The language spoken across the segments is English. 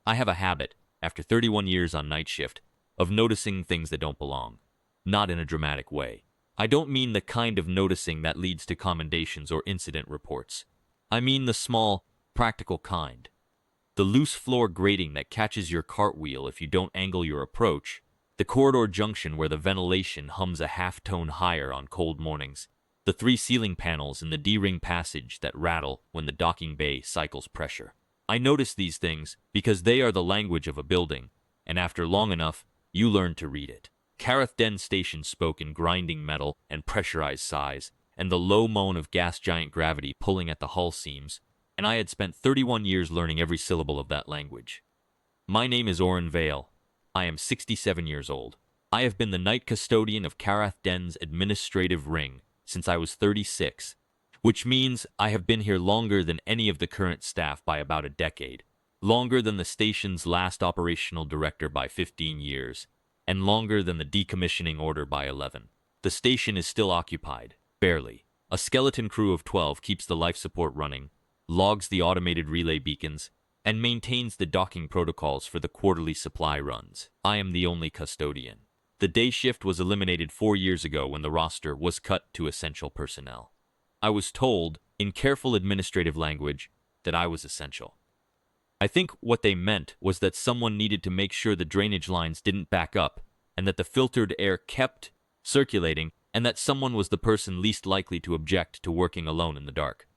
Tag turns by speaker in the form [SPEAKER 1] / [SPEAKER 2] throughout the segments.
[SPEAKER 1] I have a habit, after 31 years on night shift, of noticing things that don't belong. Not in a dramatic way. I don't mean the kind of noticing that leads to commendations or incident reports. I mean the small, practical kind. The loose floor grating that catches your cartwheel if you don't angle your approach, the corridor junction where the ventilation hums a half-tone higher on cold mornings, the 3 ceiling panels in the D-ring passage that rattle when the docking bay cycles pressure. I notice these things because they are the language of a building, and after long enough, you learn to read it. Carath Den Station spoke in grinding metal and pressurized sighs, and the low moan of gas giant gravity pulling at the hull seams, and I had spent 31 years learning every syllable of that language. My name is Oren Vale. I am 67 years old. I have been the night custodian of Carath Den's administrative ring since I was 36, which means I have been here longer than any of the current staff by about a decade, longer than the station's last operational director by 15 years, and longer than the decommissioning order by 11. The station is still occupied, barely. A skeleton crew of 12 keeps the life support running, logs the automated relay beacons, and maintains the docking protocols for the quarterly supply runs. I am the only custodian. The day shift was eliminated 4 years ago when the roster was cut to essential personnel. I was told, in careful administrative language, that I was essential. I think what they meant was that someone needed to make sure the drainage lines didn't back up, and that the filtered air kept circulating, and that someone was the person least likely to object to working alone in the dark.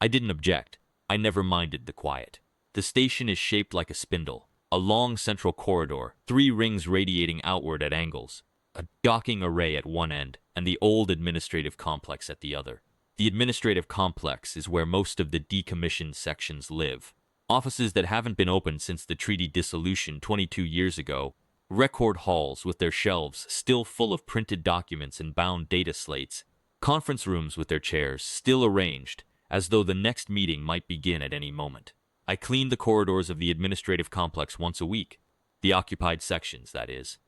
[SPEAKER 1] I didn't object. I never minded the quiet. The station is shaped like a spindle, a long central corridor, 3 rings radiating outward at angles, a docking array at one end, and the old administrative complex at the other. The administrative complex is where most of the decommissioned sections live. Offices that haven't been opened since the treaty dissolution 22 years ago, record halls with their shelves still full of printed documents and bound data slates, conference rooms with their chairs still arranged, as though the next meeting might begin at any moment. I clean the corridors of the administrative complex once a week. The occupied sections, that is.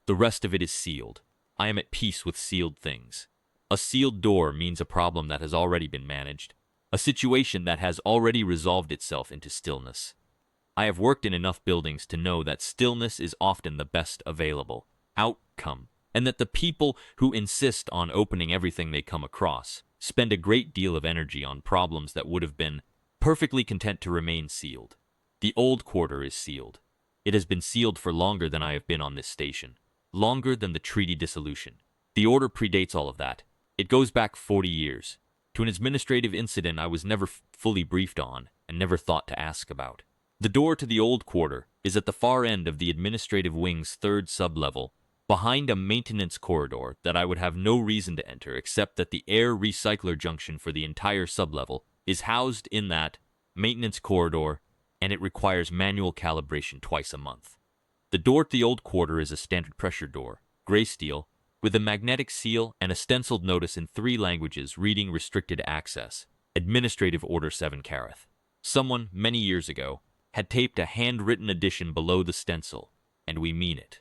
[SPEAKER 1] The rest of it is sealed. I am at peace with sealed things. A sealed door means a problem that has already been managed, a situation that has already resolved itself into stillness. I have worked in enough buildings to know that stillness is often the best available outcome, and that the people who insist on opening everything they come across spend a great deal of energy on problems that would have been perfectly content to remain sealed. The old quarter is sealed. It has been sealed for longer than I have been on this station, longer than the treaty dissolution. The order predates all of that. It goes back 40 years, to an administrative incident I was never fully briefed on and never thought to ask about. The door to the old quarter is at the far end of the administrative wing's 3rd sublevel, behind a maintenance corridor that I would have no reason to enter except that the air recycler junction for the entire sublevel is housed in that maintenance corridor, and it requires manual calibration twice a month. The door to the old quarter is a standard pressure door, gray steel, with a magnetic seal and a stenciled notice in 3 languages reading restricted access, Administrative Order 7 Carath. Someone, many years ago, had taped a handwritten addition below the stencil, and we mean it.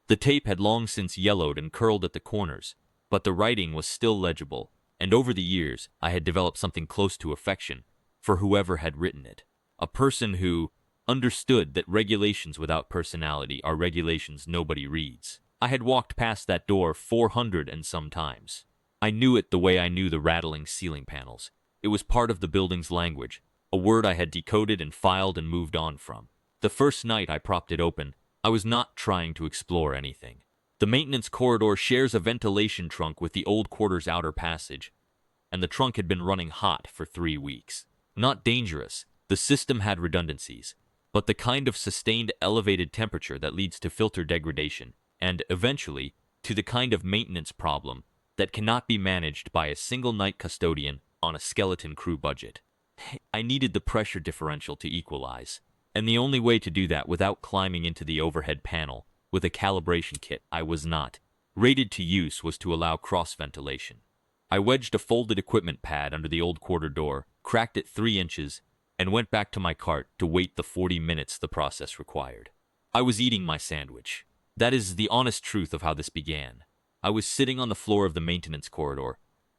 [SPEAKER 1] The tape had long since yellowed and curled at the corners, but the writing was still legible, and over the years I had developed something close to affection for whoever had written it. A person who understood that regulations without personality are regulations nobody reads. I had walked past that door 400 and some times. I knew it the way I knew the rattling ceiling panels. It was part of the building's language, a word I had decoded and filed and moved on from. The first night I propped it open, I was not trying to explore anything. The maintenance corridor shares a ventilation trunk with the old quarter's outer passage, and the trunk had been running hot for 3 weeks. Not dangerous, the system had redundancies, but the kind of sustained elevated temperature that leads to filter degradation, and, eventually, to the kind of maintenance problem that cannot be managed by a single night custodian on a skeleton crew budget. I needed the pressure differential to equalize, and the only way to do that without climbing into the overhead panel with a calibration kit I was not rated to use was to allow cross-ventilation. I wedged a folded equipment pad under the old quarter door, cracked it 3 inches, and went back to my cart to wait the 40 minutes the process required. I was eating my sandwich. That is the honest truth of how this began. I was sitting on the floor of the maintenance corridor,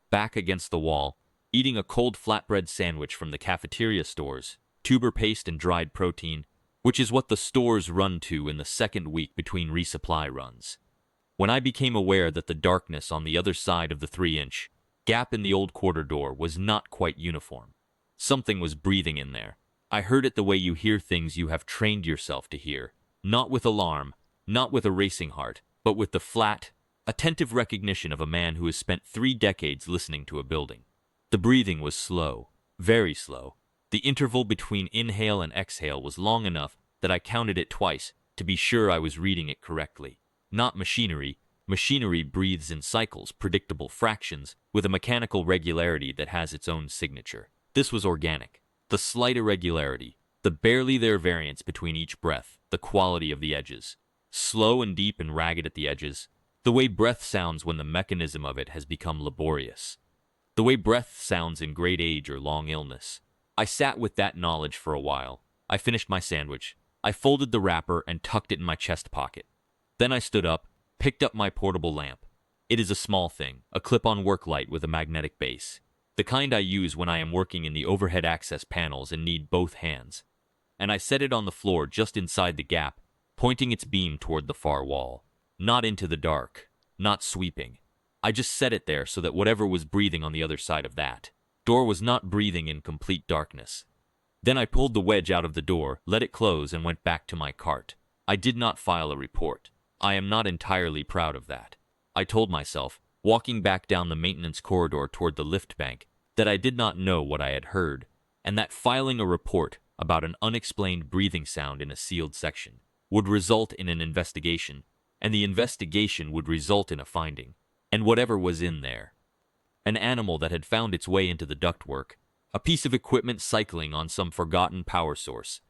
[SPEAKER 1] back against the wall, eating a cold flatbread sandwich from the cafeteria stores, tuber paste and dried protein, which is what the stores run to in the second week between resupply runs. When I became aware that the darkness on the other side of the 3-inch gap in the old quarter door was not quite uniform. Something was breathing in there. I heard it the way you hear things you have trained yourself to hear, not with alarm, not with a racing heart, but with the flat, attentive recognition of a man who has spent 3 decades listening to a building. The breathing was slow, very slow. The interval between inhale and exhale was long enough that I counted it twice to be sure I was reading it correctly. Not machinery. Machinery breathes in cycles, predictable fractions, with a mechanical regularity that has its own signature. This was organic. The slight irregularity, the barely there variance between each breath, the quality of the edges. Slow and deep and ragged at the edges, the way breath sounds when the mechanism of it has become laborious. The way breath sounds in great age or long illness. I sat with that knowledge for a while. I finished my sandwich. I folded the wrapper and tucked it in my chest pocket. Then I stood up, picked up my portable lamp. It is a small thing, a clip-on work light with a magnetic base. The kind I use when I am working in the overhead access panels and need both hands. And I set it on the floor just inside the gap, pointing its beam toward the far wall. Not into the dark, not sweeping. I just set it there so that whatever was breathing on the other side of that door was not breathing in complete darkness. Then I pulled the wedge out of the door, let it close, and went back to my cart. I did not file a report. I am not entirely proud of that. I told myself, walking back down the maintenance corridor toward the lift bank, that I did not know what I had heard, and that filing a report about an unexplained breathing sound in a sealed section would result in an investigation, and the investigation would result in a finding, and whatever was in there. An animal that had found its way into the ductwork, a piece of equipment cycling on some forgotten power source,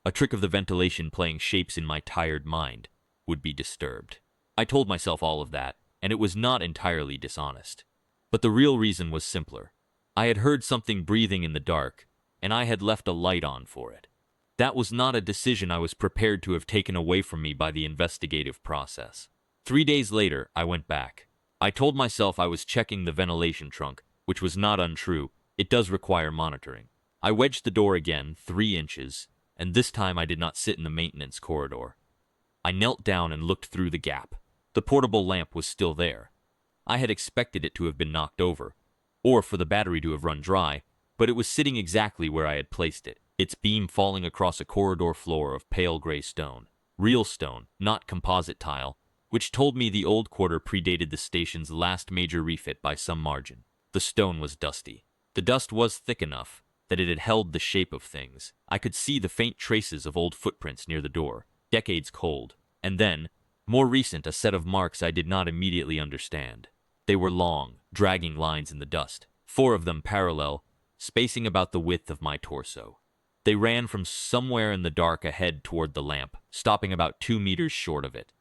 [SPEAKER 1] a trick of the ventilation playing shapes in my tired mind, would be disturbed. I told myself all of that, and it was not entirely dishonest. But the real reason was simpler. I had heard something breathing in the dark, and I had left a light on for it. That was not a decision I was prepared to have taken away from me by the investigative process. 3 days later, I went back. I told myself I was checking the ventilation trunk, which was not untrue. It does require monitoring. I wedged the door again, 3 inches, and this time I did not sit in the maintenance corridor. I knelt down and looked through the gap. The portable lamp was still there. I had expected it to have been knocked over, or for the battery to have run dry, but it was sitting exactly where I had placed it, its beam falling across a corridor floor of pale gray stone. Real stone, not composite tile, which told me the old quarter predated the station's last major refit by some margin. The stone was dusty. The dust was thick enough that it had held the shape of things. I could see the faint traces of old footprints near the door, decades cold, and then, more recent, a set of marks I did not immediately understand. They were long, dragging lines in the dust, 4 of them parallel, spacing about the width of my torso. They ran from somewhere in the dark ahead toward the lamp, stopping about 2 meters short of it.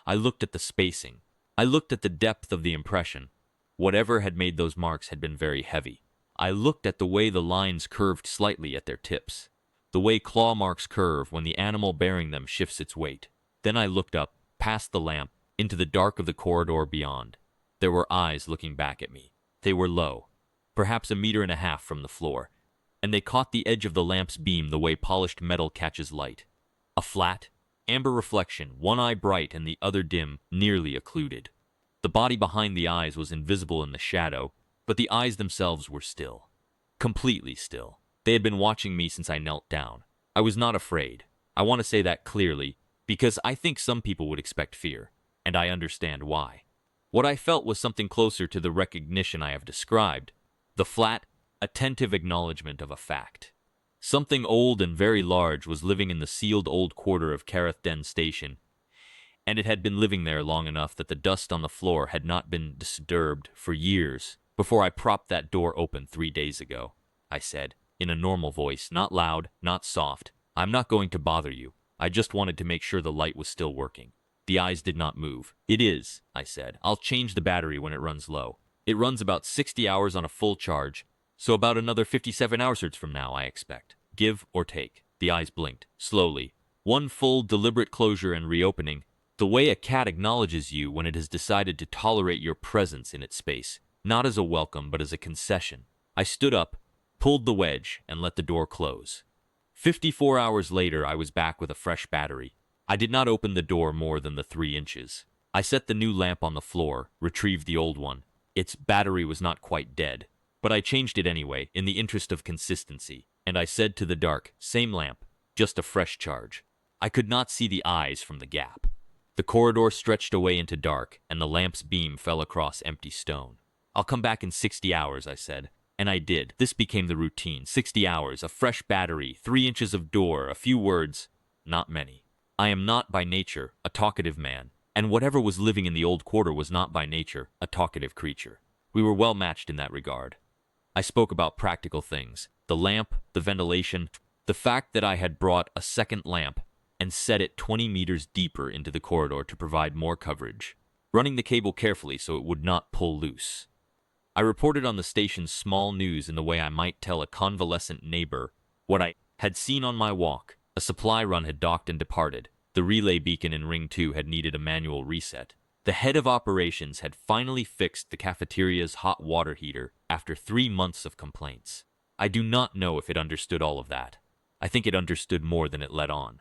[SPEAKER 1] I looked at the spacing. I looked at the depth of the impression. Whatever had made those marks had been very heavy. I looked at the way the lines curved slightly at their tips, the way claw marks curve when the animal bearing them shifts its weight. Then I looked up, past the lamp, into the dark of the corridor beyond. There were eyes looking back at me. They were low, perhaps 1.5 meters from the floor, and they caught the edge of the lamp's beam the way polished metal catches light. A flat, amber reflection, one eye bright and the other dim, nearly occluded. The body behind the eyes was invisible in the shadow, but the eyes themselves were still. Completely still. They had been watching me since I knelt down. I was not afraid. I want to say that clearly, because I think some people would expect fear, and I understand why. What I felt was something closer to the recognition I have described, the flat, attentive acknowledgement of a fact. Something old and very large was living in the sealed old quarter of Carathdon Station, and it had been living there long enough that the dust on the floor had not been disturbed for years before I propped that door open 3 days ago. I said, in a normal voice, not loud, not soft. I'm not going to bother you. I just wanted to make sure the light was still working. The eyes did not move. It is, I said. I'll change the battery when it runs low. It runs about 60 hours on a full charge, so about another 57 hours from now, I expect. Give or take. The eyes blinked, slowly. One full, deliberate closure and reopening, the way a cat acknowledges you when it has decided to tolerate your presence in its space, not as a welcome but as a concession. I stood up, pulled the wedge, and let the door close. 54 hours later, I was back with a fresh battery. I did not open the door more than the 3 inches. I set the new lamp on the floor, retrieved the old one. Its battery was not quite dead, but I changed it anyway, in the interest of consistency, and I said to the dark, "Same lamp, just a fresh charge." I could not see the eyes from the gap. The corridor stretched away into dark, and the lamp's beam fell across empty stone. "I'll come back in 60 hours, I said. And I did. This became the routine. 60 hours, a fresh battery, 3 inches of door, a few words. Not many. I am not by nature a talkative man, and whatever was living in the old quarter was not by nature a talkative creature. We were well matched in that regard. I spoke about practical things, the lamp, the ventilation, the fact that I had brought a second lamp and set it 20 meters deeper into the corridor to provide more coverage, running the cable carefully so it would not pull loose. I reported on the station's small news in the way I might tell a convalescent neighbor what I had seen on my walk. A supply run had docked and departed. The relay beacon in Ring 2 had needed a manual reset. The head of operations had finally fixed the cafeteria's hot water heater after 3 months of complaints. I do not know if it understood all of that. I think it understood more than it let on.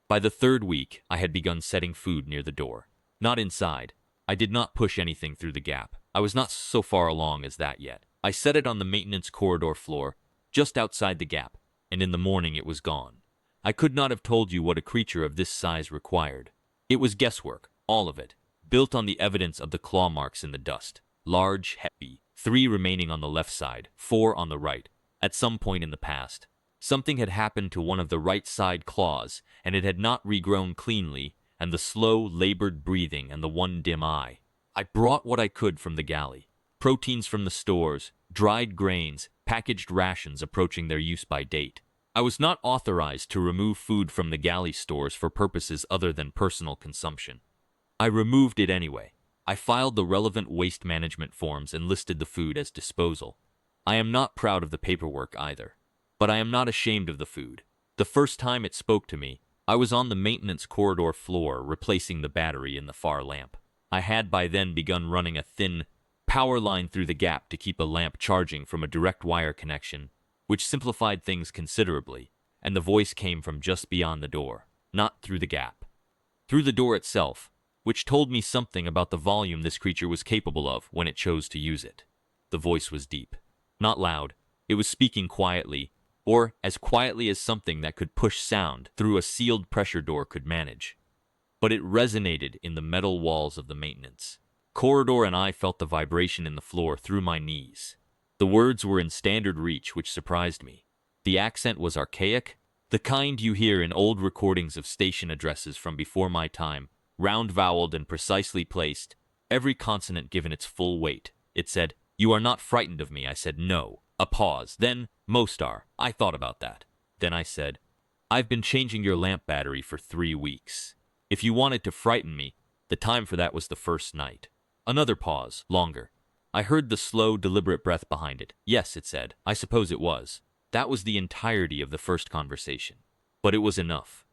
[SPEAKER 1] By the 3rd week, I had begun setting food near the door. Not inside. I did not push anything through the gap. I was not so far along as that yet. I set it on the maintenance corridor floor, just outside the gap, and in the morning it was gone. I could not have told you what a creature of this size required. It was guesswork, all of it, built on the evidence of the claw marks in the dust. Large, heavy, 3 remaining on the left side, 4 on the right. At some point in the past, something had happened to one of the right side claws, and it had not regrown cleanly, and the slow, labored breathing and the one dim eye. I brought what I could from the galley. Proteins from the stores, dried grains, packaged rations approaching their use by date. I was not authorized to remove food from the galley stores for purposes other than personal consumption. I removed it anyway. I filed the relevant waste management forms and listed the food as disposal. I am not proud of the paperwork either, but I am not ashamed of the food. The first time it spoke to me, I was on the maintenance corridor floor replacing the battery in the far lamp. I had by then begun running a thin power line through the gap to keep a lamp charging from a direct wire connection, which simplified things considerably, and the voice came from just beyond the door, not through the gap. Through the door itself, which told me something about the volume this creature was capable of when it chose to use it. The voice was deep, not loud. It was speaking quietly, or as quietly as something that could push sound through a sealed pressure door could manage. But it resonated in the metal walls of the maintenance corridor, and I felt the vibration in the floor through my knees. The words were in standard reach, which surprised me. The accent was archaic, the kind you hear in old recordings of station addresses from before my time, round-voweled and precisely placed, every consonant given its full weight. It said, "You are not frightened of me." I said, "No." A pause. Then, "Most are. I thought about that." Then I said, "I've been changing your lamp battery for 3 weeks. If you wanted to frighten me, the time for that was the first night." Another pause, longer. I heard the slow, deliberate breath behind it. "Yes," it said. "I suppose it was." That was the entirety of the first conversation. But it was enough.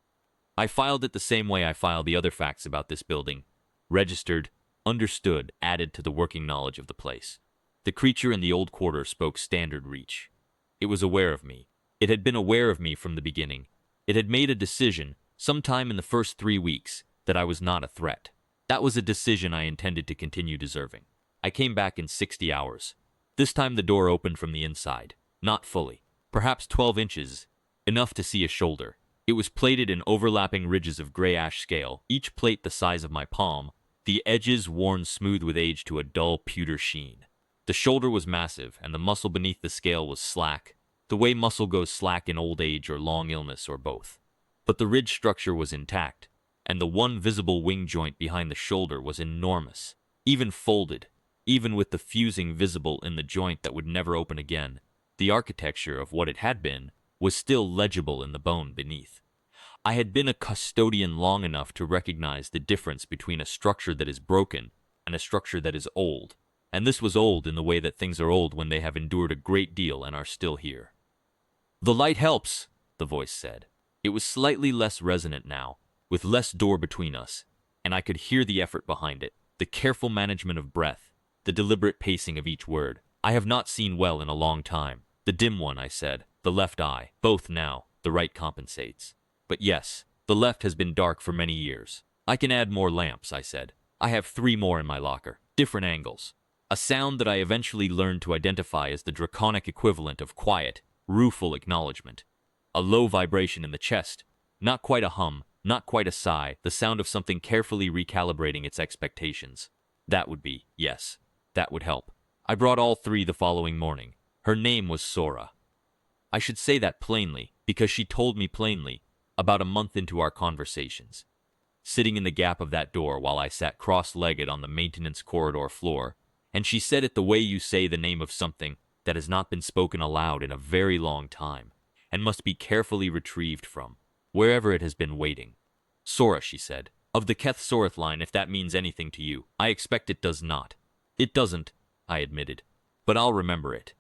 [SPEAKER 1] I filed it the same way I filed the other facts about this building. Registered, understood, added to the working knowledge of the place. The creature in the old quarter spoke standard reach. It was aware of me. It had been aware of me from the beginning. It had made a decision, sometime in the first 3 weeks, that I was not a threat. That was a decision I intended to continue deserving. I came back in 60 hours. This time the door opened from the inside. Not fully. Perhaps 12 inches. Enough to see a shoulder. It was plated in overlapping ridges of gray-ash scale, each plate the size of my palm, the edges worn smooth with age to a dull pewter sheen. The shoulder was massive, and the muscle beneath the scale was slack, the way muscle goes slack in old age or long illness or both. But the ridge structure was intact, and the one visible wing joint behind the shoulder was enormous, even folded, even with the fusing visible in the joint that would never open again. The architecture of what it had been was still legible in the bone beneath. I had been a custodian long enough to recognize the difference between a structure that is broken and a structure that is old, and this was old in the way that things are old when they have endured a great deal and are still here. "The light helps," the voice said. It was slightly less resonant now, with less door between us, and I could hear the effort behind it, the careful management of breath, the deliberate pacing of each word. "I have not seen well in a long time." "The dim one," I said. "The left eye. Both now." The right compensates. But yes, the left has been dark for many years. I can add more lamps, I said. I have 3 more in my locker. Different angles. A sound that I eventually learned to identify as the draconic equivalent of quiet, rueful acknowledgement. A low vibration in the chest. Not quite a hum, not quite a sigh, the sound of something carefully recalibrating its expectations. That would be, yes, that would help. I brought all 3 the following morning. Her name was Sora. I should say that plainly, because she told me plainly, about a month into our conversations. Sitting in the gap of that door while I sat cross-legged on the maintenance corridor floor, and she said it the way you say the name of something that has not been spoken aloud in a very long time, and must be carefully retrieved from wherever it has been waiting. Sora, she said, of the Keth Soreth line, if that means anything to you. I expect it does not. It doesn't, I admitted, but I'll remember it.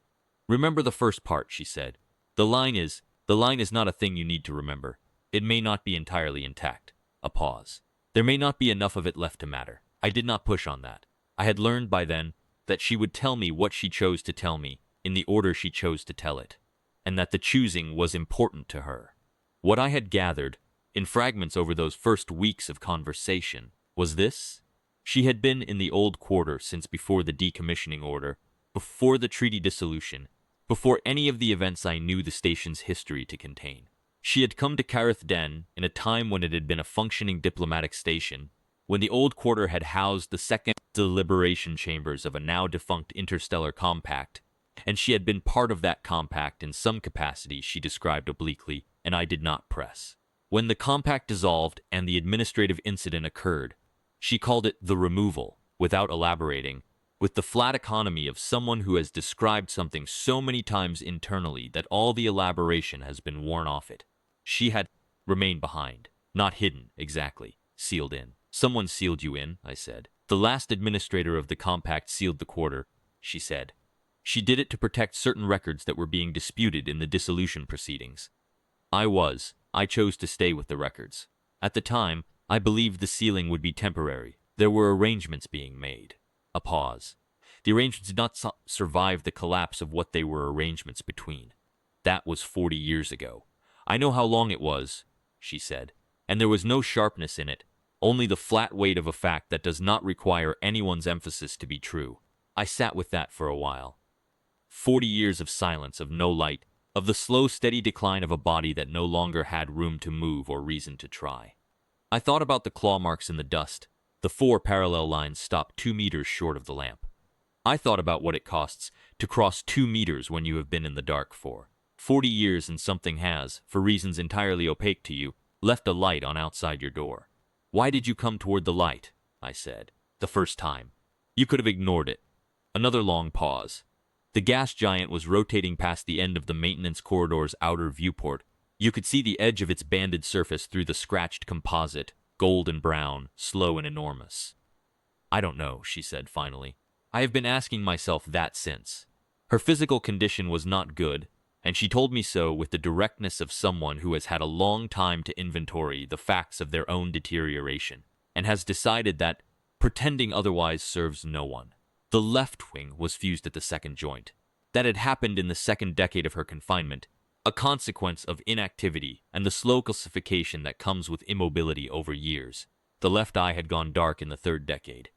[SPEAKER 1] Remember the first part, she said. The line is not a thing you need to remember. It may not be entirely intact. A pause. There may not be enough of it left to matter. I did not push on that. I had learned by then that she would tell me what she chose to tell me in the order she chose to tell it, and that the choosing was important to her. What I had gathered, in fragments over those first weeks of conversation, was this. She had been in the old quarter since before the decommissioning order, before the treaty dissolution, before any of the events I knew the station's history to contain. She had come to Carith Den in a time when it had been a functioning diplomatic station, when the old quarter had housed the second deliberation chambers of a now-defunct interstellar compact, and she had been part of that compact in some capacity, she described obliquely, and I did not press. When the compact dissolved and the administrative incident occurred, she called it the removal, without elaborating, with the flat economy of someone who has described something so many times internally that all the elaboration has been worn off it. She had remained behind, not hidden, exactly, sealed in. Someone sealed you in, I said. The last administrator of the compact sealed the quarter, she said. She did it to protect certain records that were being disputed in the dissolution proceedings. I chose to stay with the records. At the time, I believed the sealing would be temporary. There were arrangements being made. A pause. The arrangements did not survive the collapse of what they were arrangements between. That was 40 years ago. I know how long it was, she said, and there was no sharpness in it, only the flat weight of a fact that does not require anyone's emphasis to be true. I sat with that for a while. 40 years of silence, of no light, of the slow, steady decline of a body that no longer had room to move or reason to try. I thought about the claw marks in the dust. The 4 parallel lines stopped 2 meters short of the lamp. I thought about what it costs to cross 2 meters when you have been in the dark for 40 years and something has, for reasons entirely opaque to you, left a light on outside your door. Why did you come toward the light? I said. The first time. You could have ignored it. Another long pause. The gas giant was rotating past the end of the maintenance corridor's outer viewport. You could see the edge of its banded surface through the scratched composite, gold and brown, slow and enormous. I don't know, she said finally. I have been asking myself that since. Her physical condition was not good, and she told me so with the directness of someone who has had a long time to inventory the facts of their own deterioration, and has decided that pretending otherwise serves no one. The left wing was fused at the second joint. That had happened in the second decade of her confinement, a consequence of inactivity and the slow calcification that comes with immobility over years. The left eye had gone dark in the third decade.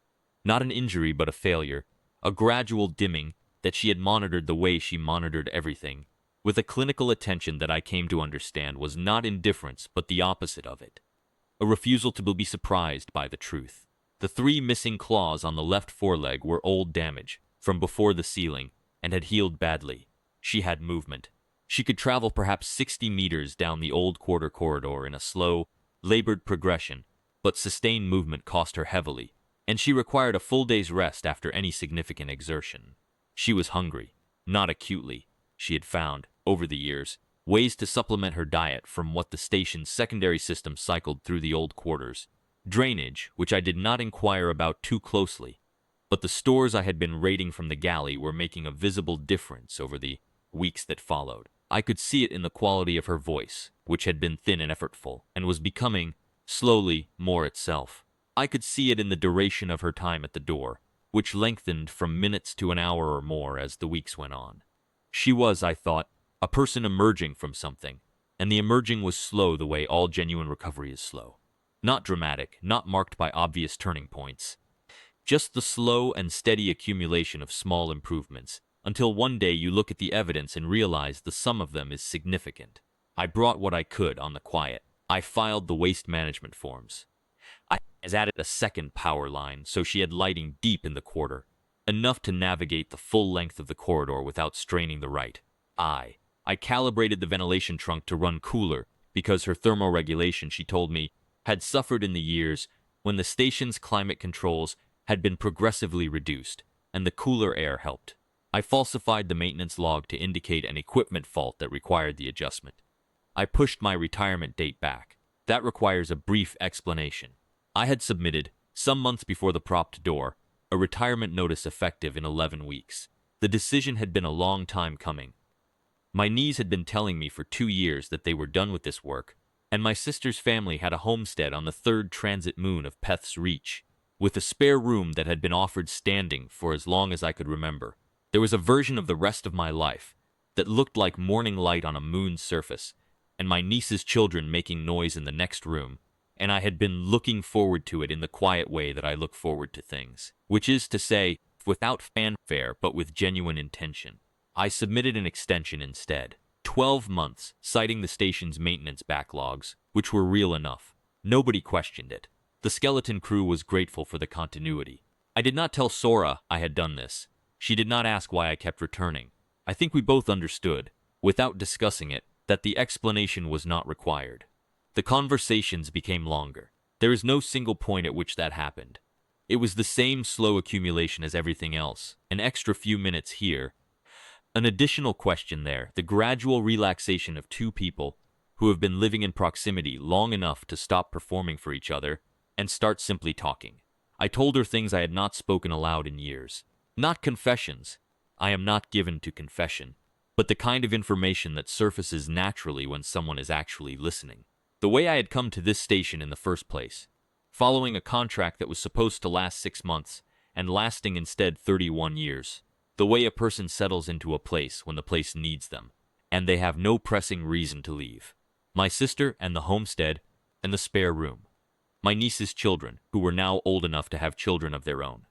[SPEAKER 1] Not an injury, but a failure, a gradual dimming that she had monitored the way she monitored everything, with a clinical attention that I came to understand was not indifference, but the opposite of it. A refusal to be surprised by the truth. The 3 missing claws on the left foreleg were old damage, from before the sealing, and had healed badly. She had movement. She could travel perhaps 60 meters down the old quarter corridor in a slow, labored progression, but sustained movement cost her heavily, and she required a full day's rest after any significant exertion. She was hungry, not acutely. She had found, over the years, ways to supplement her diet from what the station's secondary system cycled through the old quarters. Drainage, which I did not inquire about too closely, but the stores I had been raiding from the galley were making a visible difference over the weeks that followed. I could see it in the quality of her voice, which had been thin and effortful, and was becoming, slowly, more itself. I could see it in the duration of her time at the door, which lengthened from minutes to an hour or more as the weeks went on. She was, I thought, a person emerging from something, and the emerging was slow the way all genuine recovery is slow. Not dramatic, not marked by obvious turning points. Just the slow and steady accumulation of small improvements, until one day you look at the evidence and realize the sum of them is significant. I brought what I could on the quiet. I filed the waste management forms. I added a second power line so she had lighting deep in the quarter, enough to navigate the full length of the corridor without straining the right. I calibrated the ventilation trunk to run cooler because her thermoregulation, she told me, had suffered in the years when the station's climate controls had been progressively reduced, and the cooler air helped. I falsified the maintenance log to indicate an equipment fault that required the adjustment. I pushed my retirement date back. That requires a brief explanation. I had submitted, some months before the propped door, a retirement notice effective in 11 weeks. The decision had been a long time coming. My knees had been telling me for 2 years that they were done with this work, and my sister's family had a homestead on the third transit moon of Peth's Reach, with a spare room that had been offered standing for as long as I could remember. There was a version of the rest of my life that looked like morning light on a moon's surface, and my niece's children making noise in the next room, and I had been looking forward to it in the quiet way that I look forward to things, which is to say, without fanfare but with genuine intention. I submitted an extension instead. 12 months, citing the station's maintenance backlogs, which were real enough. Nobody questioned it. The skeleton crew was grateful for the continuity. I did not tell Sora I had done this. She did not ask why I kept returning. I think we both understood, without discussing it, that the explanation was not required. The conversations became longer. There is no single point at which that happened. It was the same slow accumulation as everything else. An extra few minutes here, an additional question there, the gradual relaxation of two people who have been living in proximity long enough to stop performing for each other and start simply talking. I told her things I had not spoken aloud in years. Not confessions. I am not given to confession, but the kind of information that surfaces naturally when someone is actually listening. The way I had come to this station in the first place, following a contract that was supposed to last 6 months and lasting instead 31 years. The way a person settles into a place when the place needs them, and they have no pressing reason to leave. My sister and the homestead and the spare room. My niece's children, who were now old enough to have children of their own.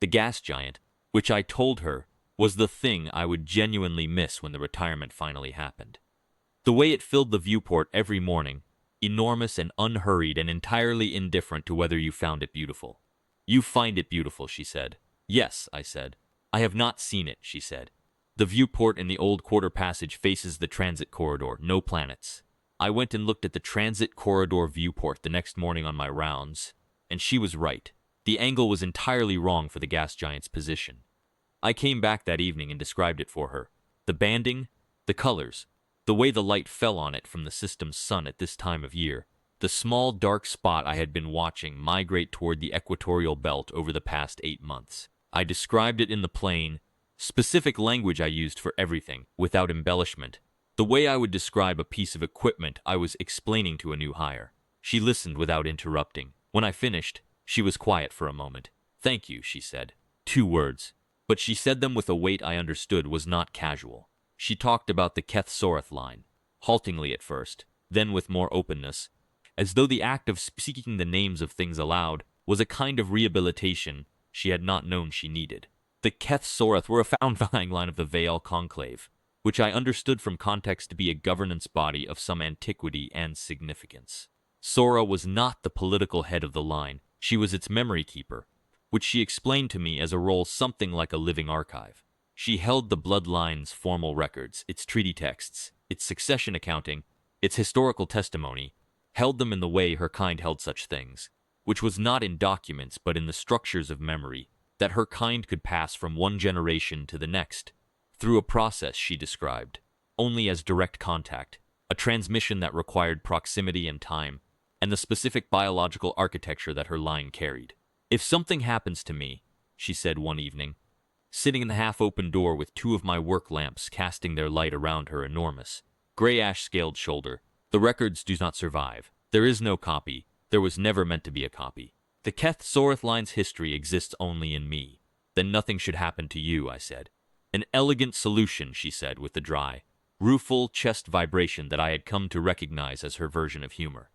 [SPEAKER 1] The gas giant, which I told her was the thing I would genuinely miss when the retirement finally happened. The way it filled the viewport every morning, enormous and unhurried and entirely indifferent to whether you found it beautiful. You find it beautiful, she said. Yes, I said. I have not seen it, she said. The viewport in the old quarter passage faces the transit corridor, no planets. I went and looked at the transit corridor viewport the next morning on my rounds, and she was right. The angle was entirely wrong for the gas giant's position. I came back that evening and described it for her. The banding, the colors, the way the light fell on it from the system's sun at this time of year, the small dark spot I had been watching migrate toward the equatorial belt over the past 8 months. I described it in the plain, specific language I used for everything, without embellishment. The way I would describe a piece of equipment I was explaining to a new hire. She listened without interrupting. When I finished, she was quiet for a moment. Thank you, she said. 2 words. But she said them with a weight I understood was not casual. She talked about the Keth-Sorath line, haltingly at first, then with more openness, as though the act of speaking the names of things aloud was a kind of rehabilitation she had not known she needed. The Keth-Sorath were a founding line of the Vaal Conclave, which I understood from context to be a governance body of some antiquity and significance. Sora was not the political head of the line, she was its memory keeper, which she explained to me as a role something like a living archive. She held the bloodline's formal records, its treaty texts, its succession accounting, its historical testimony, held them in the way her kind held such things, which was not in documents but in the structures of memory, that her kind could pass from one generation to the next, through a process she described, only as direct contact, a transmission that required proximity and time, and the specific biological architecture that her line carried. If something happens to me, she said one evening, sitting in the half-open door with 2 of my work lamps casting their light around her enormous, gray ash-scaled shoulder, the records do not survive. There is no copy. There was never meant to be a copy. The Keth-Sorath line's history exists only in me. Then nothing should happen to you, I said. An elegant solution, she said with a dry, rueful chest vibration that I had come to recognize as her version of humor.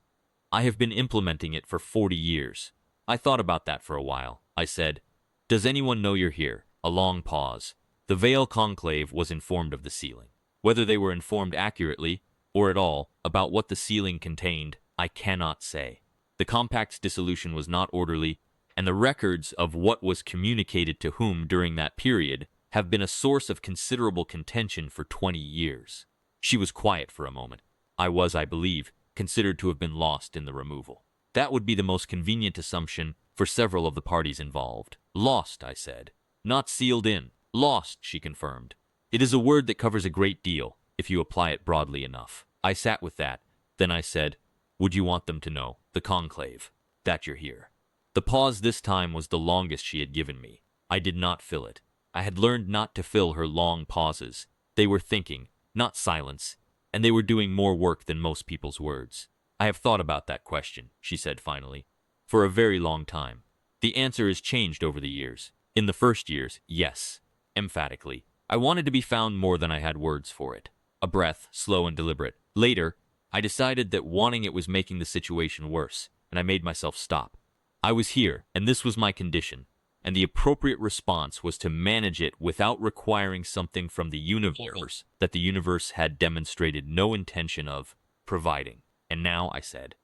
[SPEAKER 1] I have been implementing it for 40 years. I thought about that for a while. I said, "Does anyone know you're here?" A long pause. The Vale conclave was informed of the sealing. Whether they were informed accurately, or at all, about what the sealing contained, I cannot say. The compact's dissolution was not orderly, and the records of what was communicated to whom during that period have been a source of considerable contention for 20 years. She was quiet for a moment. I was, I believe, considered to have been lost in the removal. That would be the most convenient assumption for several of the parties involved. Lost, I said. Not sealed in. Lost, she confirmed. It is a word that covers a great deal, if you apply it broadly enough. I sat with that. Then I said, "Would you want them to know, the conclave, that you're here?" The pause this time was the longest she had given me. I did not fill it. I had learned not to fill her long pauses. They were thinking, not silence, and they were doing more work than most people's words. "I have thought about that question," she said finally, "for a very long time. The answer has changed over the years. In the first years, yes, emphatically. I wanted to be found more than I had words for it. A breath, slow and deliberate. Later, I decided that wanting it was making the situation worse, and I made myself stop. I was here, and this was my condition, and the appropriate response was to manage it without requiring something from the universe that the universe had demonstrated no intention of providing. And now, I said.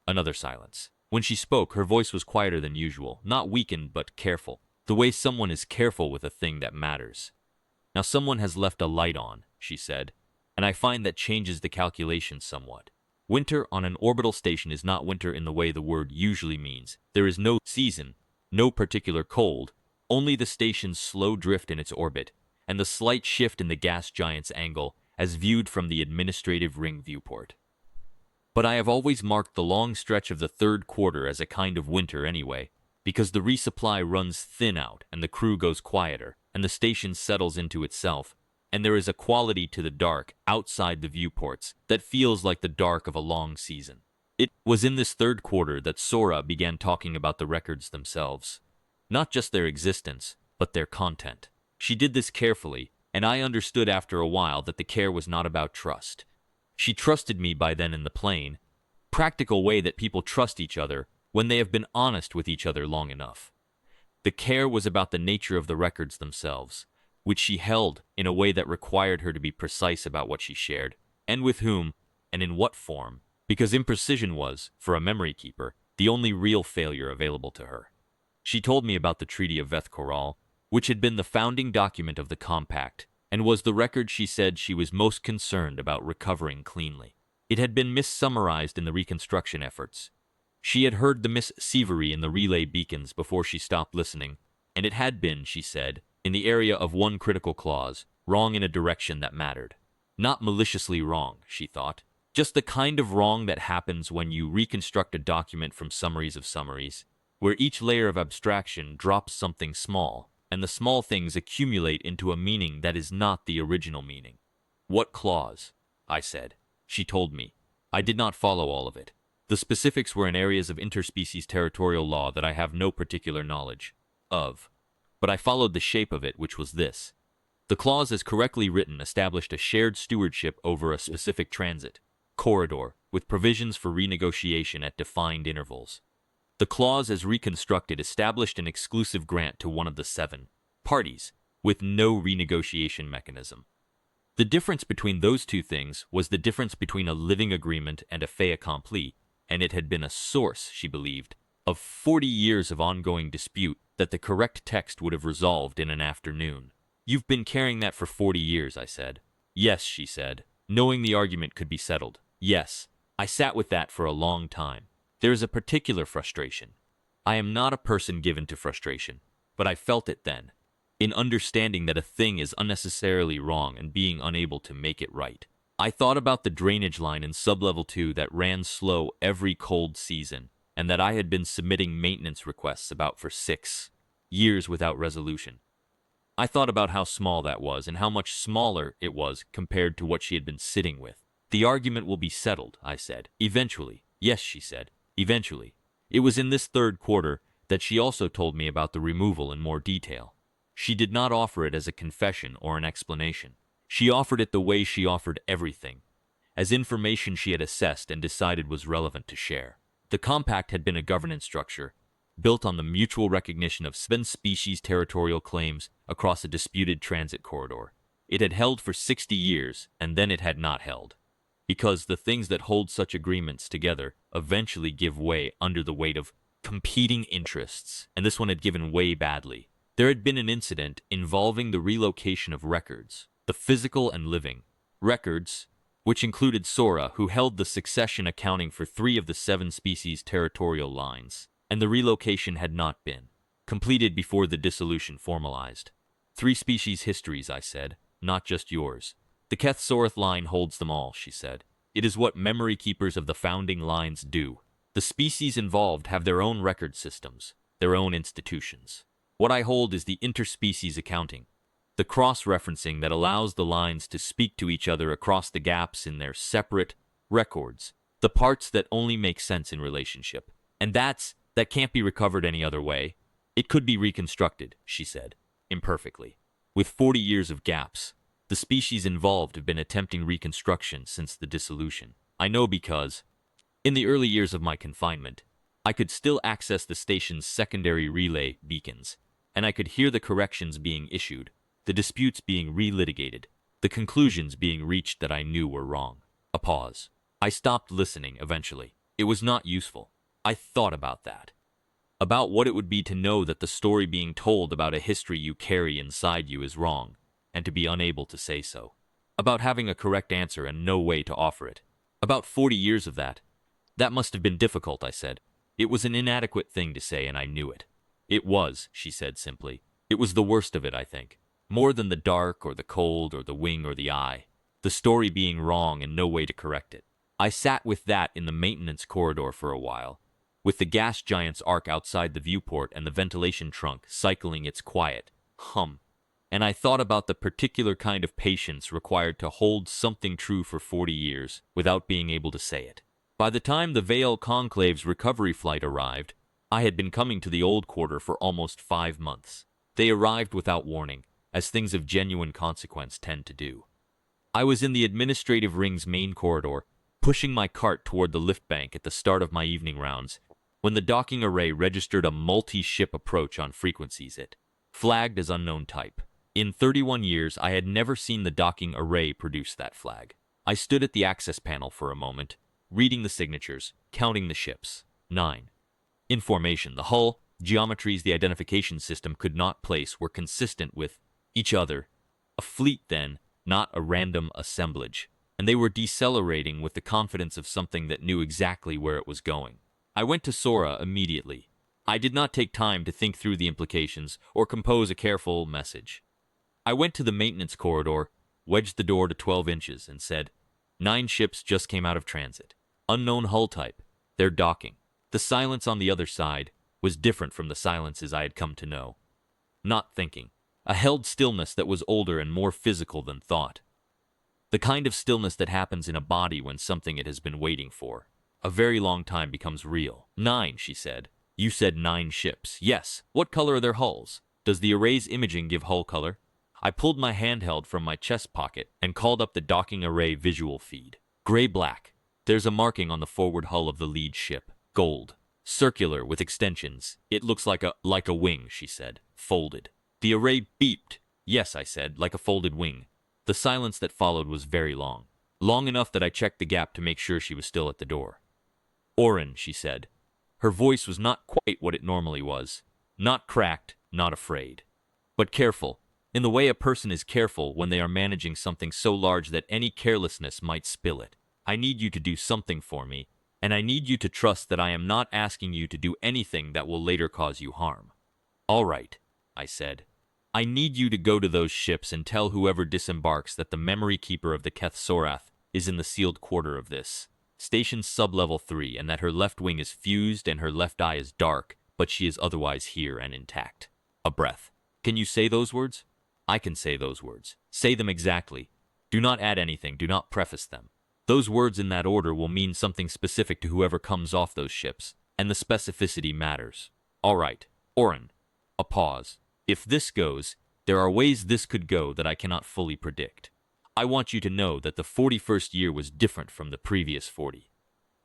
[SPEAKER 1] Another silence. When she spoke, her voice was quieter than usual, not weakened, but careful, the way someone is careful with a thing that matters. "Now someone has left a light on," she said, "and I find that changes the calculation somewhat. Winter on an orbital station is not winter in the way the word usually means. There is no season, no particular cold, only the station's slow drift in its orbit, and the slight shift in the gas giant's angle as viewed from the administrative ring viewport. But I have always marked the long stretch of the third quarter as a kind of winter anyway, because the resupply runs thin out and the crew goes quieter, and the station settles into itself, and there is a quality to the dark outside the viewports that feels like the dark of a long season. It was in this third quarter that Sora began talking about the records themselves. Not just their existence, but their content. She did this carefully, and I understood after a while that the care was not about trust. She trusted me by then in the plain, practical way that people trust each other when they have been honest with each other long enough. The care was about the nature of the records themselves, which she held in a way that required her to be precise about what she shared, and with whom, and in what form, because imprecision was, for a memory keeper, the only real failure available to her. She told me about the Treaty of Vethkoral, which had been the founding document of the compact, and was the record she said she was most concerned about recovering cleanly. It had been mis-summarized in the reconstruction efforts. She had heard the missievery in the relay beacons before she stopped listening, and it had been, she said, in the area of one critical clause, wrong in a direction that mattered. Not maliciously wrong, she thought, just the kind of wrong that happens when you reconstruct a document from summaries of summaries, where each layer of abstraction drops something small, and the small things accumulate into a meaning that is not the original meaning. "What clause?" I said. She told me. I did not follow all of it. The specifics were in areas of interspecies territorial law that I have no particular knowledge of. But I followed the shape of it, which was this. The clause as correctly written established a shared stewardship over a specific transit corridor, with provisions for renegotiation at defined intervals. The clause as reconstructed established an exclusive grant to one of the 7 parties, with no renegotiation mechanism. The difference between those two things was the difference between a living agreement and a fait accompli, and it had been a source, she believed, of 40 years of ongoing dispute that the correct text would have resolved in an afternoon. "You've been carrying that for 40 years, I said. "Yes," she said, knowing the argument could be settled. "Yes, I sat with that for a long time. There is a particular frustration. I am not a person given to frustration, but I felt it then, in understanding that a thing is unnecessarily wrong and being unable to make it right. I thought about the drainage line in sublevel 2 that ran slow every cold season, and that I had been submitting maintenance requests about for 6 years without resolution. I thought about how small that was and how much smaller it was compared to what she had been sitting with. "The argument will be settled," I said. "Eventually." "Yes," she said, "eventually." It was in this third quarter that she also told me about the removal in more detail. She did not offer it as a confession or an explanation. She offered it the way she offered everything, as information she had assessed and decided was relevant to share. The compact had been a governance structure, built on the mutual recognition of seven species' territorial claims across a disputed transit corridor. It had held for 60 years, and then it had not held. Because the things that hold such agreements together eventually give way under the weight of competing interests, and this one had given way badly. There had been an incident involving the relocation of records, the physical and living. Records, which included Sora, who held the succession accounting for 3 of the 7 species' territorial lines, and the relocation had not been completed before the dissolution formalized. 3 species histories, I said, not just yours. The Keth-Sorath line holds them all, she said. It is what memory keepers of the founding lines do. The species involved have their own record systems, their own institutions. What I hold is the interspecies accounting, the cross-referencing that allows the lines to speak to each other across the gaps in their separate records, the parts that only make sense in relationship. And that can't be recovered any other way. It could be reconstructed, she said, imperfectly. With 40 years of gaps, the species involved have been attempting reconstruction since the dissolution. I know because, in the early years of my confinement, I could still access the station's secondary relay beacons, and I could hear the corrections being issued, the disputes being relitigated, the conclusions being reached that I knew were wrong. A pause. I stopped listening eventually. It was not useful. I thought about that. About what it would be to know that the story being told about a history you carry inside you is wrong, and to be unable to say so. About having a correct answer and no way to offer it. About 40 years of that. That must have been difficult, I said. It was an inadequate thing to say, and I knew it. It was, she said simply. It was the worst of it, I think. More than the dark or the cold or the wing or the eye. The story being wrong and no way to correct it. I sat with that in the maintenance corridor for a while, with the gas giant's arc outside the viewport and the ventilation trunk cycling its quiet hum. And I thought about the particular kind of patience required to hold something true for 40 years without being able to say it. By the time the Vale Conclave's recovery flight arrived, I had been coming to the old quarter for almost 5 months. They arrived without warning, as things of genuine consequence tend to do. I was in the administrative ring's main corridor, pushing my cart toward the lift bank at the start of my evening rounds, when the docking array registered a multi-ship approach on frequencies it flagged as unknown type. In 31 years, I had never seen the docking array produce that flag. I stood at the access panel for a moment, reading the signatures, counting the ships. 9. In formation, the hull, geometries the identification system could not place were consistent with each other. A fleet, then, not a random assemblage. And they were decelerating with the confidence of something that knew exactly where it was going. I went to Sora immediately. I did not take time to think through the implications or compose a careful message. I went to the maintenance corridor, wedged the door to 12 inches, and said, 9 ships just came out of transit. Unknown hull type. They're docking. The silence on the other side was different from the silences I had come to know. Not thinking. A held stillness that was older and more physical than thought. The kind of stillness that happens in a body when something it has been waiting for a very long time becomes real. 9, she said. You said 9 ships. Yes. What color are their hulls? Does the array's imaging give hull color? I pulled my handheld from my chest pocket and called up the docking array visual feed. Gray-black. There's a marking on the forward hull of the lead ship. Gold. Circular with extensions. It looks like a wing, she said. Folded. The array beeped. Yes, I said, like a folded wing. The silence that followed was very long. Long enough that I checked the gap to make sure she was still at the door. Orin, she said. Her voice was not quite what it normally was. Not cracked, not afraid. But careful, in the way a person is careful when they are managing something so large that any carelessness might spill it. I need you to do something for me, and I need you to trust that I am not asking you to do anything that will later cause you harm. All right, I said. I need you to go to those ships and tell whoever disembarks that the memory keeper of the Keth-Sorath is in the sealed quarter of this station sub-level 3, and that her left wing is fused and her left eye is dark, but she is otherwise here and intact. A breath. Can you say those words? I can say those words. Say them exactly. Do not add anything, do not preface them. Those words in that order will mean something specific to whoever comes off those ships, and the specificity matters. All right, Orin. A pause. If this goes, there are ways this could go that I cannot fully predict. I want you to know that the 41st year was different from the previous 40.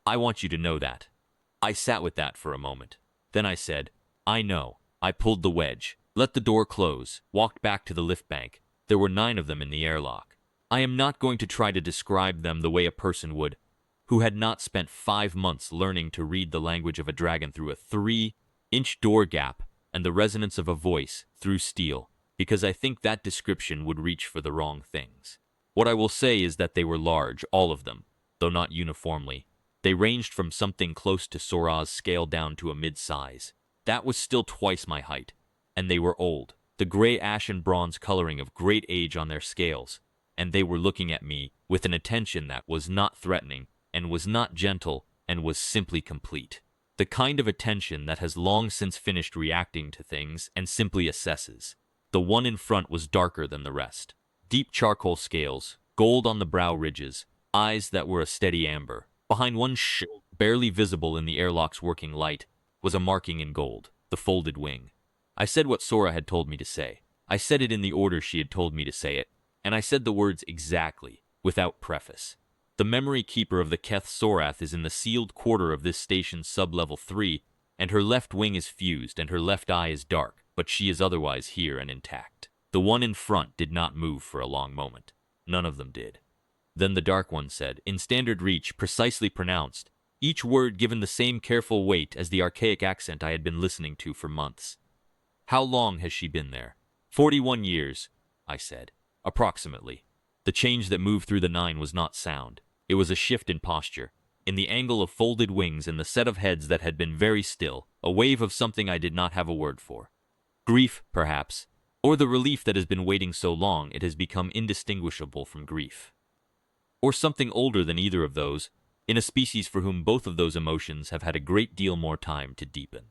[SPEAKER 1] I want you to know that. I sat with that for a moment. Then I said, I know. I pulled the wedge, let the door close, walked back to the lift bank. There were 9 of them in the airlock. I am not going to try to describe them the way a person would, who had not spent 5 months learning to read the language of a dragon through a 3-inch door gap and the resonance of a voice through steel, because I think that description would reach for the wrong things. What I will say is that they were large, all of them, though not uniformly. They ranged from something close to Sora's scale down to a mid-size. That was still twice my height, and they were old, the gray ash and bronze coloring of great age on their scales, and they were looking at me with an attention that was not threatening, and was not gentle, and was simply complete. The kind of attention that has long since finished reacting to things and simply assesses. The one in front was darker than the rest. Deep charcoal scales, gold on the brow ridges, eyes that were a steady amber. Behind one shield, barely visible in the airlock's working light, was a marking in gold, the folded wing. I said what Sora had told me to say. I said it in the order she had told me to say it, and I said the words exactly, without preface. The memory keeper of the Keth Sorath is in the sealed quarter of this station's sub-level 3, and her left wing is fused and her left eye is dark, but she is otherwise here and intact. The one in front did not move for a long moment. None of them did. Then the Dark One said, in standard reach, precisely pronounced, each word given the same careful weight as the archaic accent I had been listening to for months. How long has she been there? 41 years, I said. Approximately. The change that moved through the 9 was not sound. It was a shift in posture, in the angle of folded wings and the set of heads that had been very still, a wave of something I did not have a word for. Grief, perhaps, or the relief that has been waiting so long it has become indistinguishable from grief. Or something older than either of those, in a species for whom both of those emotions have had a great deal more time to deepen.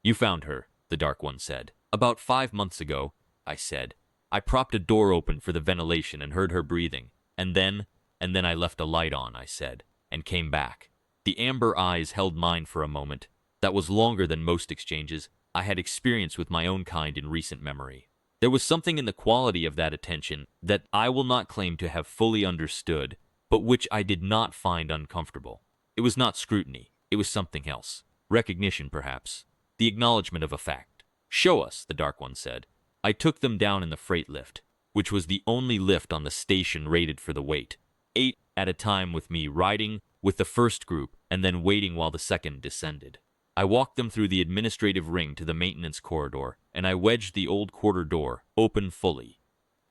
[SPEAKER 1] You found her, the Dark One said. About 5 months ago, I said. I propped a door open for the ventilation and heard her breathing, and then I left a light on, I said, and came back. The amber eyes held mine for a moment. That was longer than most exchanges I had experienced with my own kind in recent memory. There was something in the quality of that attention that I will not claim to have fully understood, but which I did not find uncomfortable. It was not scrutiny. It was something else. Recognition, perhaps. The acknowledgement of a fact. Show us, the Dark One said. I took them down in the freight lift, which was the only lift on the station rated for the weight. 8 at a time with me riding with the first group and then waiting while the second descended. I walked them through the administrative ring to the maintenance corridor, and I wedged the old quarter door open fully.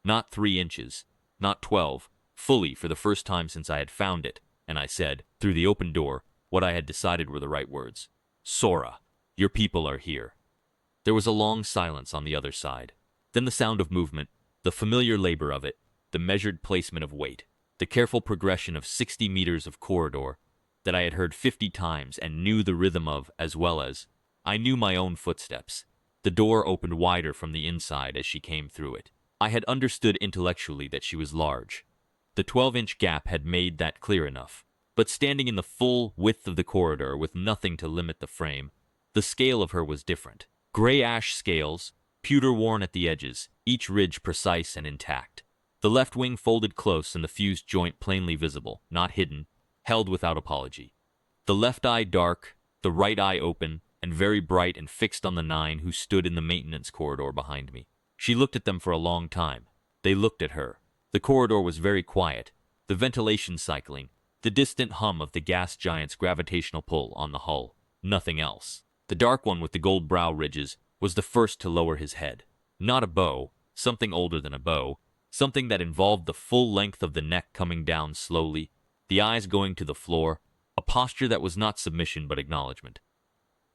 [SPEAKER 1] Not 3 inches, not 12, fully for the first time since I had found it, and I said, through the open door, what I had decided were the right words. Sora, your people are here. There was a long silence on the other side. Then the sound of movement, the familiar labor of it, the measured placement of weight, the careful progression of 60 meters of corridor that I had heard 50 times and knew the rhythm of, as well as I knew my own footsteps. The door opened wider from the inside as she came through it. I had understood intellectually that she was large. The 12-inch gap had made that clear enough. But standing in the full width of the corridor with nothing to limit the frame, the scale of her was different. Gray ash scales, pewter-worn at the edges, each ridge precise and intact. The left wing folded close and the fused joint plainly visible, not hidden, held without apology. The left eye dark, the right eye open, and very bright and fixed on the 9 who stood in the maintenance corridor behind me. She looked at them for a long time. They looked at her. The corridor was very quiet, the ventilation cycling, the distant hum of the gas giant's gravitational pull on the hull. Nothing else. The Dark One with the gold brow ridges was the first to lower his head. Not a bow, something older than a bow, something that involved the full length of the neck coming down slowly, the eyes going to the floor, a posture that was not submission but acknowledgement.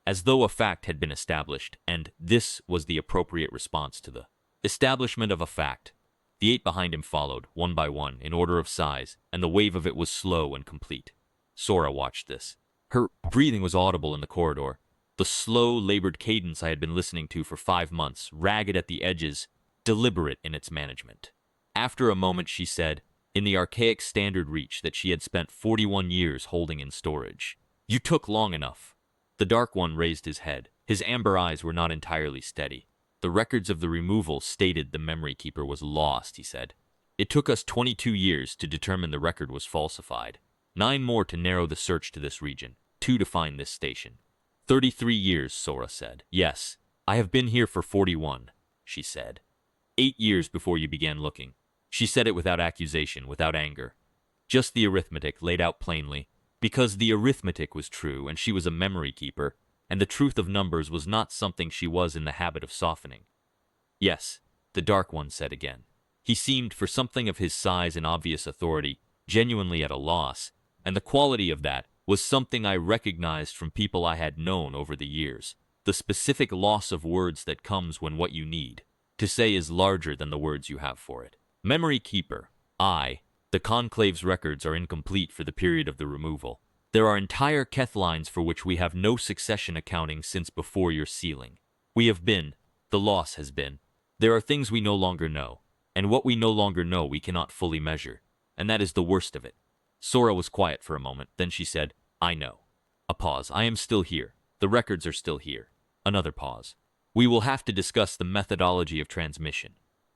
[SPEAKER 1] As though a fact had been established, and this was the appropriate response to the establishment of a fact. The 8 behind him followed, one by one, in order of size, and the wave of it was slow and complete. Sora watched this. Her breathing was audible in the corridor. The slow, labored cadence I had been listening to for 5 months, ragged at the edges, deliberate in its management. After a moment she said, in the archaic standard reach that she had spent 41 years holding in storage, "You took long enough." The Dark One raised his head. His amber eyes were not entirely steady. The records of the removal stated the memory keeper was lost, he said. It took us 22 years to determine the record was falsified, 9 more to narrow the search to this region, 2 to find this station. 33 years, Sora said. Yes, I have been here for 41, she said. 8 years before you began looking. She said it without accusation, without anger. Just the arithmetic laid out plainly, because the arithmetic was true and she was a memory keeper, and the truth of numbers was not something she was in the habit of softening. Yes, the Dark One said again. He seemed, for something of his size and obvious authority, genuinely at a loss, and the quality of that was something I recognized from people I had known over the years. The specific loss of words that comes when what you need to say is larger than the words you have for it. Memory Keeper, the Conclave's records are incomplete for the period of the removal. There are entire Keth lines for which we have no succession accounting since before your sealing. The loss has been. There are things we no longer know, and what we no longer know we cannot fully measure, and that is the worst of it. Sora was quiet for a moment, then she said, I know. A pause. I am still here. The records are still here. Another pause. We will have to discuss the methodology of transmission.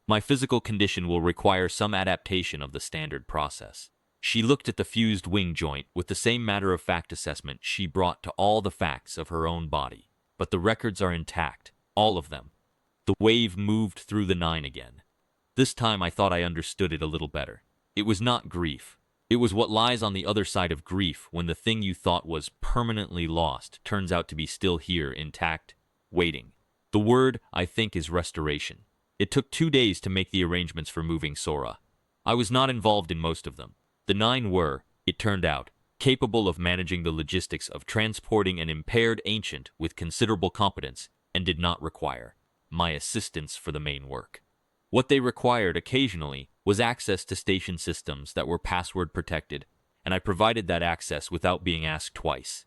[SPEAKER 1] My physical condition will require some adaptation of the standard process. She looked at the fused wing joint with the same matter-of-fact assessment she brought to all the facts of her own body. But the records are intact, all of them. The wave moved through the 9 again. This time I thought I understood it a little better. It was not grief. It was what lies on the other side of grief when the thing you thought was permanently lost turns out to be still here, intact, waiting. The word, I think, is restoration. It took 2 days to make the arrangements for moving Sora. I was not involved in most of them. The 9 were, it turned out, capable of managing the logistics of transporting an impaired ancient with considerable competence and did not require my assistance for the main work. What they required occasionally was access to station systems that were password protected, and I provided that access without being asked twice.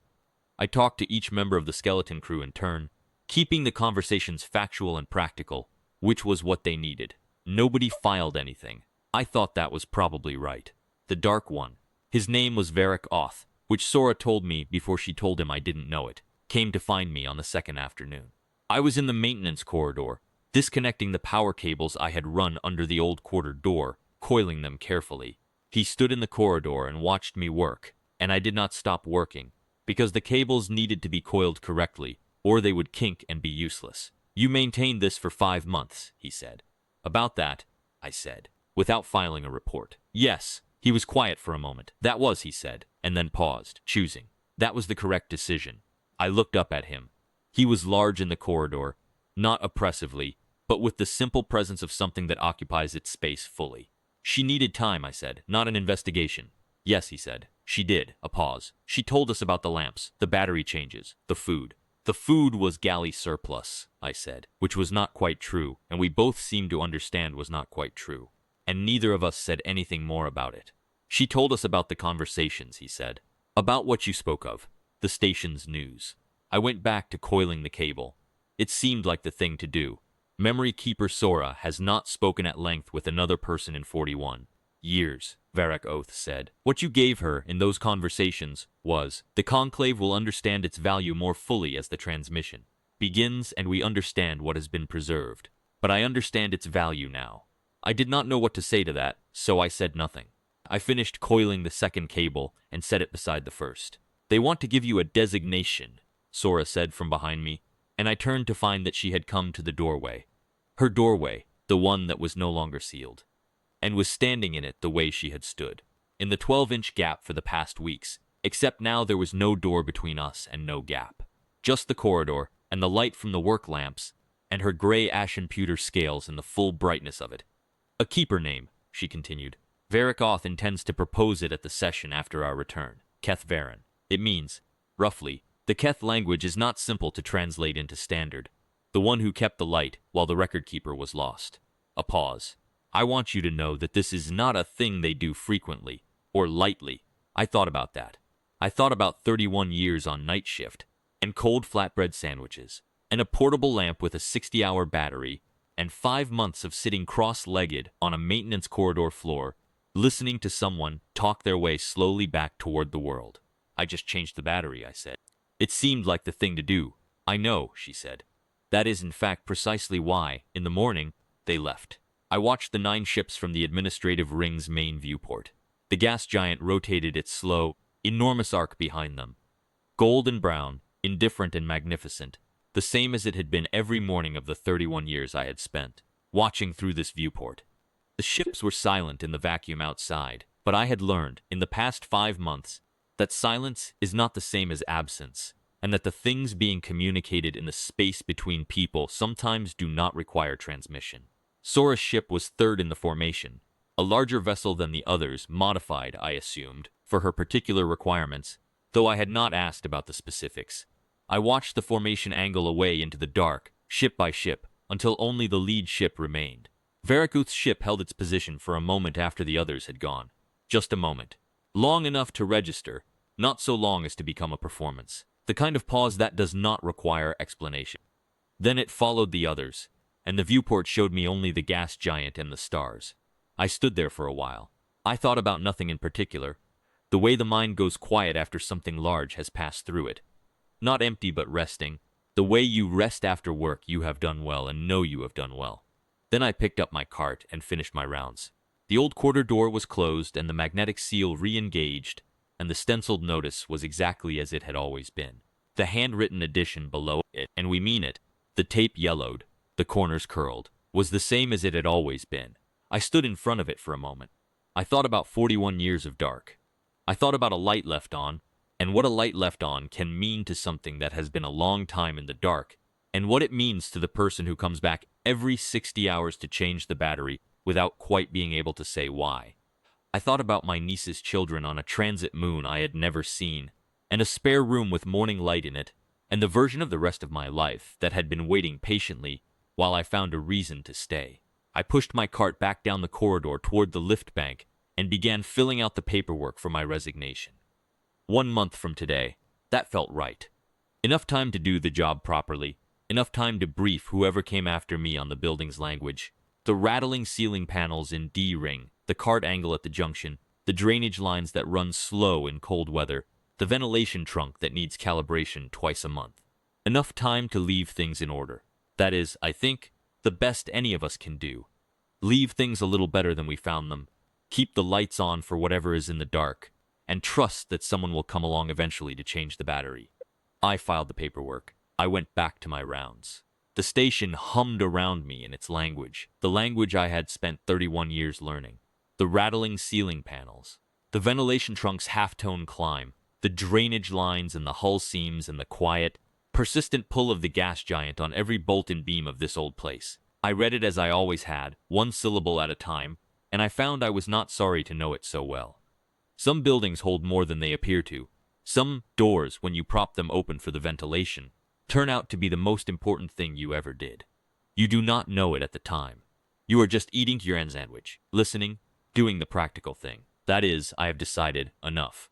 [SPEAKER 1] I talked to each member of the skeleton crew in turn, keeping the conversations factual and practical, which was what they needed. Nobody filed anything. I thought that was probably right. The Dark One, his name was Varric Oth, which Sora told me before she told him I didn't know it, came to find me on the second afternoon. I was in the maintenance corridor, disconnecting the power cables I had run under the old quarter door, coiling them carefully. He stood in the corridor and watched me work, and I did not stop working, because the cables needed to be coiled correctly, or they would kink and be useless. You maintained this for 5 months, he said. About that, I said, without filing a report. Yes. He was quiet for a moment. That was, he said, and then paused, choosing. That was the correct decision. I looked up at him. He was large in the corridor, not oppressively, but with the simple presence of something that occupies its space fully. She needed time, I said, not an investigation. Yes, he said. She did. A pause. She told us about the lamps, the battery changes, the food. The food was galley surplus, I said, which was not quite true, and we both seemed to understand was not quite true. And neither of us said anything more about it. She told us about the conversations, he said. About what you spoke of, the station's news. I went back to coiling the cable. It seemed like the thing to do. Memory Keeper Sora has not spoken at length with another person in 41 years, Varric Oth said. What you gave her in those conversations was, the Conclave will understand its value more fully as the transmission begins and we understand what has been preserved. But I understand its value now. I did not know what to say to that, so I said nothing. I finished coiling the second cable and set it beside the first. They want to give you a designation, Sora said from behind me, and I turned to find that she had come to the doorway. Her doorway, the one that was no longer sealed, and was standing in it the way she had stood, in the 12-inch gap for the past weeks, except now there was no door between us and no gap. Just the corridor, and the light from the work lamps, and her gray ashen pewter scales in the full brightness of it. A keeper name, she continued. Varric Oth intends to propose it at the session after our return. Keth Varen. It means, roughly, the Keth language is not simple to translate into standard. The one who kept the light while the record keeper was lost. A pause. I want you to know that this is not a thing they do frequently, or lightly. I thought about that. I thought about 31 years on night shift, and cold flatbread sandwiches, and a portable lamp with a 60-hour battery, and 5 months of sitting cross-legged on a maintenance corridor floor, listening to someone talk their way slowly back toward the world. I just changed the battery, I said. It seemed like the thing to do. I know, she said. That is in fact precisely why, in the morning, they left. I watched the 9 ships from the administrative ring's main viewport. The gas giant rotated its slow, enormous arc behind them. Gold and brown, indifferent and magnificent, the same as it had been every morning of the 31 years I had spent watching through this viewport. The ships were silent in the vacuum outside, but I had learned, in the past 5 months, that silence is not the same as absence, and that the things being communicated in the space between people sometimes do not require transmission. Sora's ship was third in the formation, a larger vessel than the others, modified, I assumed, for her particular requirements, though I had not asked about the specifics. I watched the formation angle away into the dark, ship by ship, until only the lead ship remained. Verakuth's ship held its position for a moment after the others had gone. Just a moment. Long enough to register, not so long as to become a performance. The kind of pause that does not require explanation. Then it followed the others, and the viewport showed me only the gas giant and the stars. I stood there for a while. I thought about nothing in particular, the way the mind goes quiet after something large has passed through it. Not empty but resting, the way you rest after work you have done well and know you have done well. Then I picked up my cart and finished my rounds. The old quarter door was closed and the magnetic seal re-engaged, and the stenciled notice was exactly as it had always been. The handwritten addition below it, and we mean it, the tape yellowed, the corners curled, was the same as it had always been. I stood in front of it for a moment. I thought about 41 years of dark. I thought about a light left on, and what a light left on can mean to something that has been a long time in the dark, and what it means to the person who comes back every 60 hours to change the battery without quite being able to say why. I thought about my niece's children on a transit moon I had never seen, and a spare room with morning light in it, and the version of the rest of my life that had been waiting patiently while I found a reason to stay. I pushed my cart back down the corridor toward the lift bank and began filling out the paperwork for my resignation. 1 month from today, that felt right. Enough time to do the job properly, enough time to brief whoever came after me on the building's language. The rattling ceiling panels in D-ring, the cart angle at the junction, the drainage lines that run slow in cold weather, the ventilation trunk that needs calibration twice a month. Enough time to leave things in order. That is, I think, the best any of us can do. Leave things a little better than we found them, keep the lights on for whatever is in the dark, and trust that someone will come along eventually to change the battery. I filed the paperwork. I went back to my rounds. The station hummed around me in its language, the language I had spent 31 years learning. The rattling ceiling panels, the ventilation trunk's half-tone climb, the drainage lines and the hull seams and the quiet, persistent pull of the gas giant on every bolt and beam of this old place. I read it as I always had, one syllable at a time, and I found I was not sorry to know it so well. Some buildings hold more than they appear to. Some doors, when you prop them open for the ventilation, turn out to be the most important thing you ever did. You do not know it at the time. You are just eating your end sandwich, listening, doing the practical thing. That is, I have decided, enough.